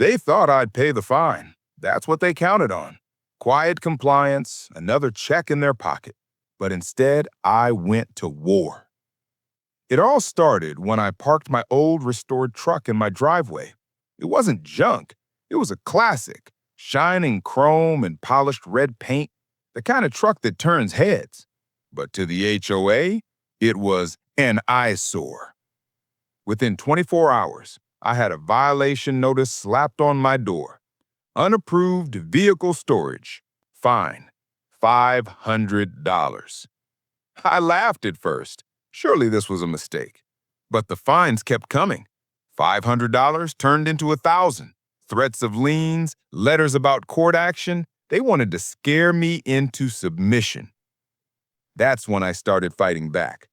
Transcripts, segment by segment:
They thought I'd pay the fine. That's what they counted on. Quiet compliance, another check in their pocket. But instead, I went to war. It all started when I parked my old restored truck in my driveway. It wasn't junk. It was a classic, shining chrome and polished red paint, the kind of truck that turns heads. But to the HOA, it was an eyesore. Within 24 hours, I had a violation notice slapped on my door. Unapproved vehicle storage. Fine. $500. I laughed at first. Surely this was a mistake. But the fines kept coming. $500 turned into $1,000. Threats of liens, letters about court action. They wanted to scare me into submission. That's when I started fighting back.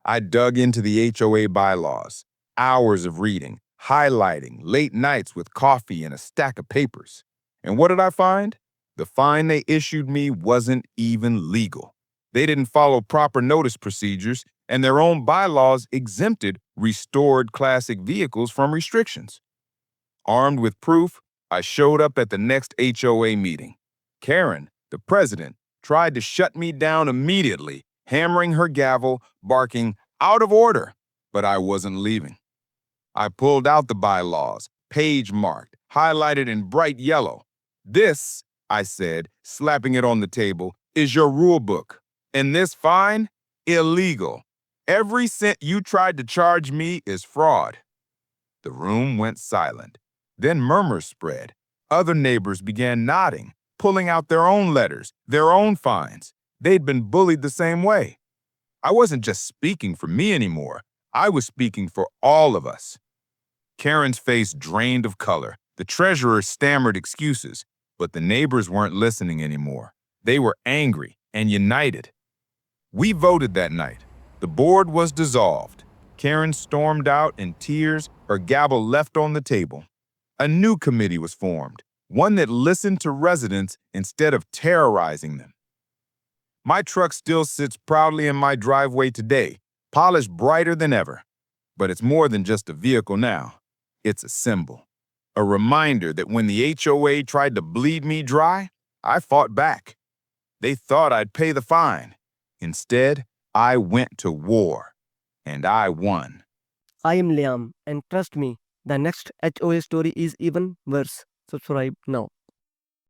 I dug into the HOA bylaws, hours of reading, highlighting, late nights with coffee and a stack of papers. And what did I find? The fine they issued me wasn't even legal. They didn't follow proper notice procedures, and their own bylaws exempted restored classic vehicles from restrictions. Armed with proof, I showed up at the next HOA meeting. Karen, the president, tried to shut me down immediately, hammering her gavel, barking, "Out of order!" But I wasn't leaving. I pulled out the bylaws, page marked, highlighted in bright yellow. "This," I said, slapping it on the table, "is your rule book. And this fine? Illegal. Every cent you tried to charge me is fraud." The room went silent. Then murmurs spread. Other neighbors began nodding, pulling out their own letters, their own fines. They'd been bullied the same way. I wasn't just speaking for me anymore. I was speaking for all of us. Karen's face drained of color. The treasurer stammered excuses, but the neighbors weren't listening anymore. They were angry and united. We voted that night. The board was dissolved. Karen stormed out in tears, her gavel left on the table. A new committee was formed, one that listened to residents instead of terrorizing them. My truck still sits proudly in my driveway today, polished brighter than ever. But it's more than just a vehicle now. It's a symbol, a reminder that when the HOA tried to bleed me dry, I fought back. They thought I'd pay the fine. Instead, I went to war, and I won. I am Liam, and trust me, the next HOA story is even worse. Subscribe now.